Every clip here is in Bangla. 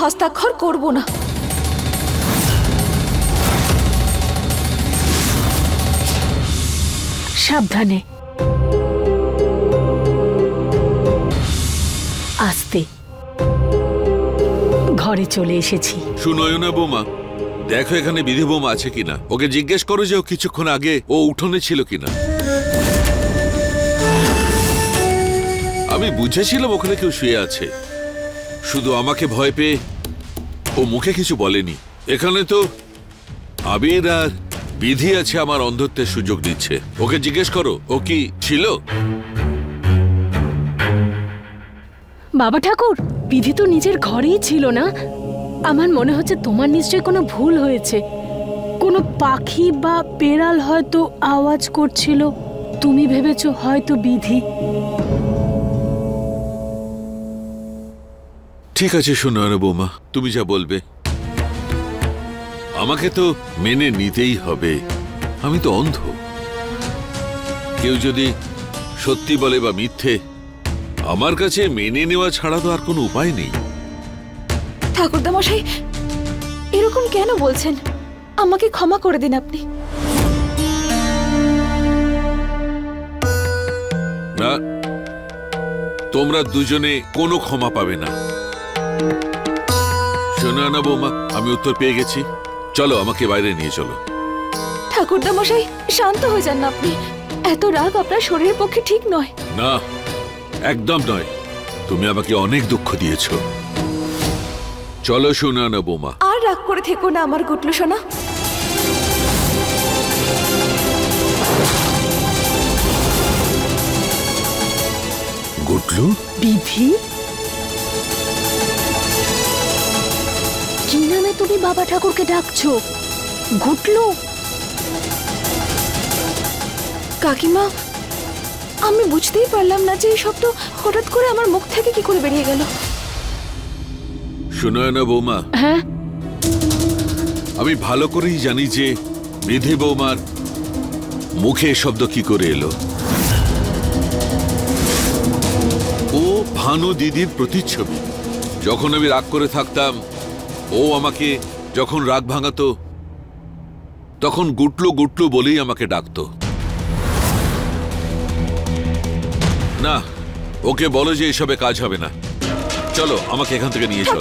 হস্তাক্ষর করব না। সাবধানে, আস্তে। ঘরে চলে এসেছি। সুনয়না বৌমা, দেখো এখানে বিধি বৌমা আছে কিনা। ওকে জিজ্ঞেস করো যে ও কিছুক্ষণ আগে ও উঠোনে ছিল কিনা। আমি বুঝেছিলাম ওখানে কেউ শুয়ে আছে, শুধু আমাকে ভয় পেয়ে ও মুখে কিছু বলেনি। এখানে তো আবির আর বিধি আছে আমার অন্ধত্বের সুযোগ দিচ্ছে। ওকে জিজ্ঞেস করো ও কি ছিল। বাবা ঠাকুর, বিধি তো নিজের ঘরেই ছিল না। আমার মনে হচ্ছে তোমার নিশ্চয়ই কোনো ভুল হয়েছে। কোনো পাখি বা বেড়াল হয়তো আওয়াজ করছিল, তুমি ভেবেছো হয়তো বিধি। ঠিক আছে সুনয়না বৌমা, তুমি যা বলবে। আমাকে তো মেনে নিতেই হবে, আমি তো অন্ধ। কেউ যদি সত্যি বলে বা মিথ্যে, আমার কাছে মেনে নেওয়া ছাড়া তো আর কোনো উপায় নেই। ঠাকুরদা মশাই, এরকম কেন বলছেন? আমাকে ক্ষমা করে দিন আপনি। না, তোমরা দুজনে কোনো ক্ষমা পাবে না। সুনয়না বৌমা, আমি উত্তর পেয়ে গেছি। চলো, আমাকে বাইরে নিয়ে চলো। ঠাকুরদা মশাই, শান্ত হয়ে যান না আপনি। এত রাগ আপনার শরীরের পক্ষে ঠিক নয়। না, একদম নয়। তুমি আমাকে অনেক দুঃখ দিয়েছো। চলো সুনয়না বৌমা। আর রাগ করে থেকো না আমার গুটলু সোনা। গুটলু? বিধি, কি নামে তুমি বাবা ঠাকুরকে ডাকছো? গুটলু? কাকিমা, আমি বুঝতেই পারলাম না যে এই শব্দ হঠাৎ করে আমার মুখ থেকে কি করে বেরিয়ে গেল। সুনয়না বৌমা, হ্যাঁ, আমি ভালো করেই জানি যে বিধি বৌমার মুখে এ শব্দ কি করে এলো। ও ভানু দিদির প্রতিচ্ছবি। যখন আমি রাগ করে থাকতাম, ও আমাকে যখন রাগ ভাঙাতো, তখন গুটলু গুটলু বলেই আমাকে ডাকতো। না, ওকে বলো যে এসবে কাজ হবে না। চলো, আমাকে এখান থেকে নিয়ে চলো।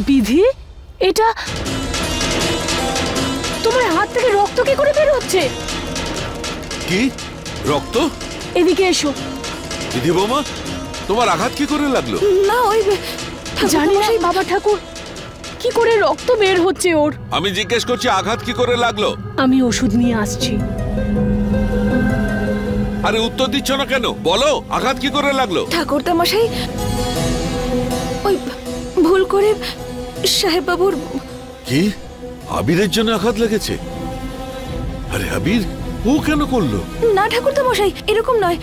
বিধি, এটা তোমার হাত থেকে রক্ত কি করে বের হচ্ছে? কি রক্ত? এদিকে এসো। বিধি বৌমা, তোমার আঘাত কি করে লাগলো? না, ওই জানি না বাবা ঠাকুর, কি করে রক্ত বের হচ্ছে ওর। আমি জিজ্ঞেস করছি আঘাত কি করে লাগলো? আমি ওষুধ নিয়ে আসছি। আরে উত্তর দিচ্ছ না কেন? বলো, আঘাত কি করে লাগলো? ঠাকুরদা মশাই, ওই ভুল করে সাহেব বাবুর। কি? আবিরের জন্য আঘাত লেগেছে? আরে আবির ও কেন করলো? না ঠাকুরদা মশাই, এরকম নয়।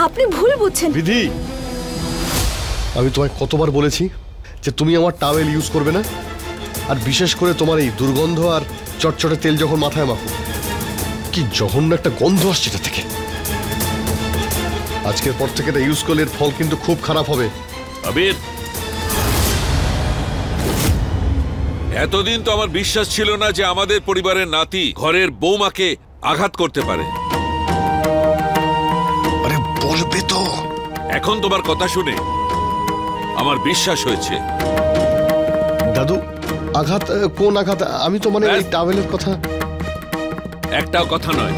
আপনি ভুল বুঝছেন। বিধি, আমি তোমায় কতবার বলেছি যে তুমি আমার টাওয়েল ইউজ করবে না, আর বিশেষ করে তোমার এই দুর্গন্ধ আর চটচটে তেল যখন মাথায় মাখো, কি জঘন্য একটা গন্ধ আসছে এটা থেকে। আজকের পর থেকে এটা ইউজ করলে এর ফল কিন্তু খুব খারাপ হবে। আবির, এতদিন তো আমার বিশ্বাস ছিল না যে আমাদের পরিবারের নাতি ঘরের বৌমাকে আঘাত করতে পারে। আরে বলবে তো। এখন তোমার কথা শুনে আমার বিশ্বাস হয়েছে। দাদু, আঘাত? কোন আঘাত? আমি তো মানে এই টাওয়েলের কথা। একটাও কথা নয়।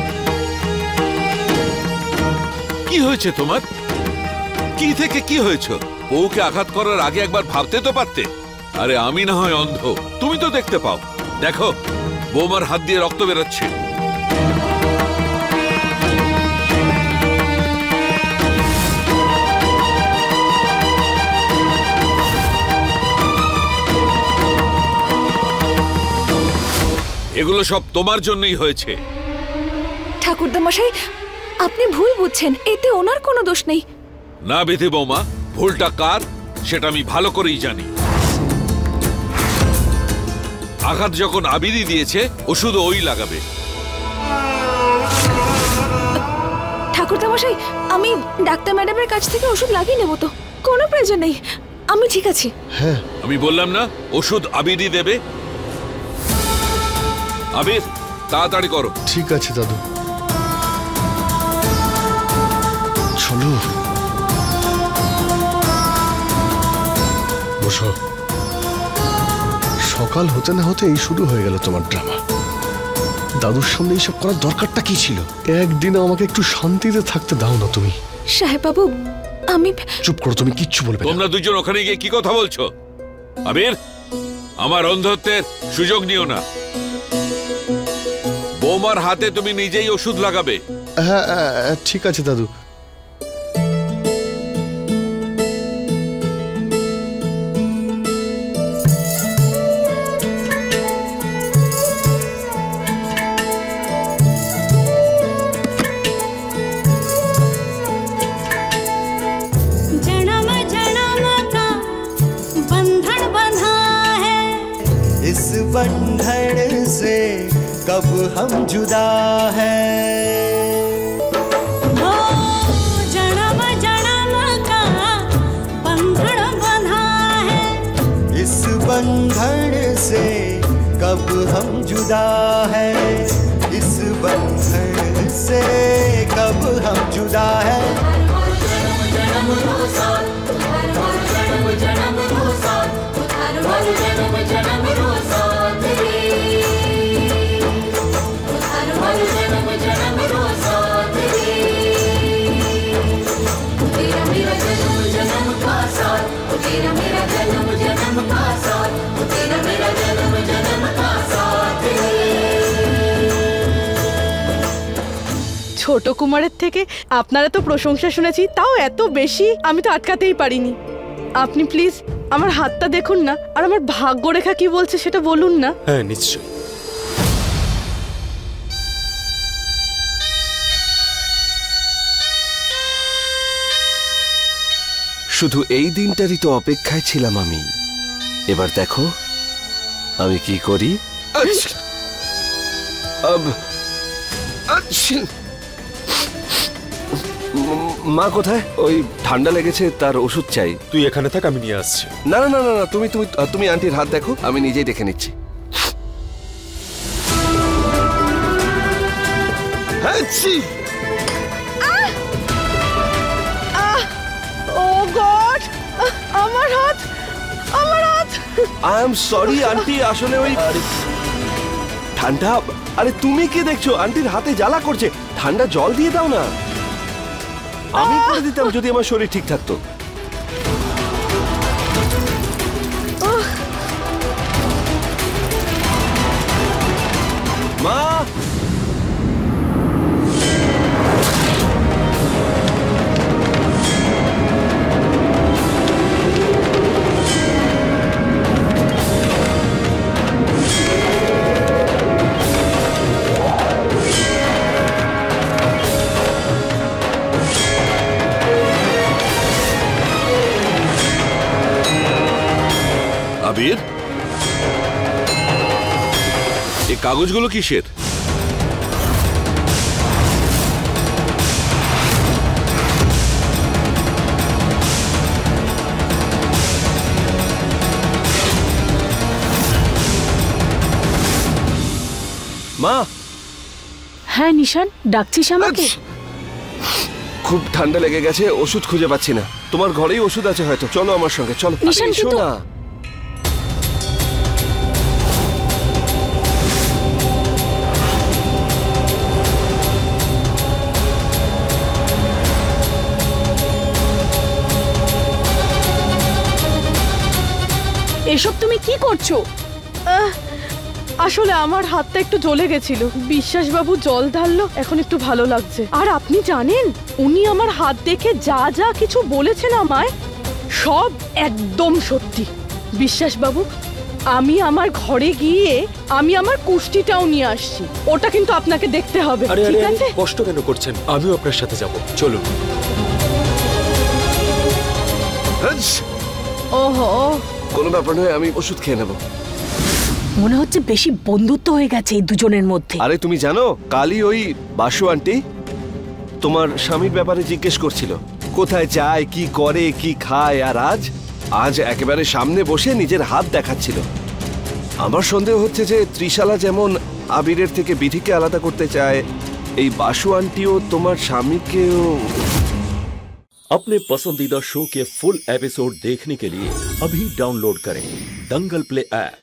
কি হয়েছে তোমার? কি থেকে কি হয়েছে? বউকে আঘাত করার আগে একবার ভাবতে তো পারতে। আরে আমি না হয় অন্ধ, তুমি তো দেখতে পাও। দেখো, বৌমার হাত দিয়ে রক্ত বেরোচ্ছে। এগুলো সব তোমার জন্যই হয়েছে। ঠাকুরদা মশাই, আপনি ভুল বুঝছেন। এতে ওনার কোনো দোষ নেই। না বিধি বৌমা, ভুলটা কার সেটা আমি ভালো করেই জানি। আঘাত যখন আবিরই দিয়েছে, ওষুধ ওই লাগাবে। ঠাকুরদামশাই, আমি ডাক্তার ম্যাডামের কাছ থেকে ওষুধ লাগিয়ে নেব তো, কোনো প্রয়োজন নেই, আমি ঠিক আছি। হ্যাঁ, আমি বললাম না ওষুধ আবিরই দেবে। আবির, তাড়াতাড়ি করো। ঠিক আছে দাদু, চলো বসো। সকাল হতে না হতে এই শুরু হয়ে গেল তোমার ড্রামা। দাদুর সামনে এইসব করার দরকারটা কি ছিল? একদিন আমাকে একটু শান্তিতে থাকতে দাও না তুমি। সাহেব বাবু, আমি চুপ করো, তুমি কিচ্ছু বলবে না। তোমরা দুজন ওখানে গিয়ে কি কথা বলছো? আবির, আমার অন্ধত্বের সুযোগ নিও না। বৌমার হাতে তুমি নিজেই ওষুধ লাগাবে। হ্যাঁ ঠিক আছে দাদু। बंधन से कब हम जुदा हैं, हो जन्म जन्म का बंधन बंधा है। इस बंधन से कब हम जुदा हैं, इस बंधन से कब हम जुदा हैं। जन्म रो साथ, जन्म जन्म रो साथ, जन्म जन्म रो साथ रे, जन्म जन्म रो साथ रे। तेरा मेरा जन्म जन्म का साथ, तेरा मेरा जन्म जन्म का साथ, तेरा मेरा जन्म जन्म का साथ रे। ছোট কুমারের থেকে আপনারা তো প্রশংসা শুনেছি, তাও এত বেশি আমি তো আটকাতেই পারিনি। আপনি প্লিজ আমার হাতটা দেখুন না, আর আমার ভাগ্যরেখা কি বলছে সেটা বলুন না। হ্যাঁ নিশ্চয়। শুধু এই দিনটারই তো অপেক্ষায় ছিলাম আমি। এবার দেখো আমি কি করি। মা কোথায়? ওই ঠান্ডা লেগেছে, তার ওষুধ চাই। তুই এখানে থাক, আমি নিয়ে আসছি। না না না না, তুমি তুমি তুমি আন্টির হাত দেখো, আমি নিজেই দেখে নিচ্ছি। ও গড, আমার হাত, আমার হাত। আই এম সরি আন্টি, আসলে ওই ঠান্ডা। আরে তুমি কি দেখছো? আন্টির হাতে জ্বালা করছে, ঠান্ডা জল দিয়ে দাও না। আমি করে দিতাম যদি আমার শরীর ঠিক থাকতো। মা, আবির, এই কাগজগুলো কিসের? মা। হ্যাঁ নিশান, ডাকছিস আমাকে? খুব ঠান্ডা লেগে গেছে, ওষুধ খুঁজে পাচ্ছি না। তোমার ঘরেই ওষুধ আছে হয়তো, চলো আমার সঙ্গে চলো। নিশান, এসো কিন্তু না। এসব তুমি কি করছো? আসলে আমার হাতটা একটু জ্বলে গেছিল, বিশ্বাসবাবু জল ঢাললো, এখন একটু ভালো লাগছে। আর আপনি জানেন, উনি আমার হাত দেখে যা যা কিছু বলেছেন আমায়, সব একদম সত্যি। বিশ্বাসবাবু, আমি আমার ঘরে গিয়ে আমি আমার কুষ্টিটাও নিয়ে আসছি, ওটা কিন্তু আপনাকে দেখতে হবে, আরে ঠিক আরে আছে? কষ্ট কেন করছেন? আমিও আপনার সাথে যাব, চলুন। ওহো, কোনো ব্যাপার নয়, আমি ওষুধ খেয়ে নেব। মনে হচ্ছে বেশি বন্ধুত্ব হয়ে গেছে এই দুজনের মধ্যে। আরে তুমি জানো, কালই ওই বাসু আন্টি তোমার স্বামীর ব্যাপারে জিজ্ঞেস করছিল, কোথায় যায়, কি করে, কি খায়। আর আজ একেবারে সামনে বসে নিজের হাত দেখাচ্ছিল। আমার সন্দেহ হচ্ছে যে ত্রিশালা যেমন আবিরের থেকে বিধিকে আলাদা করতে চায়, এই বাসু আন্টিও তোমার স্বামীকেও। अपने पसंदीदा शो के फुल एपिसोड देखने के लिए अभी डाउनलोड करें दंगल प्ले ऐप।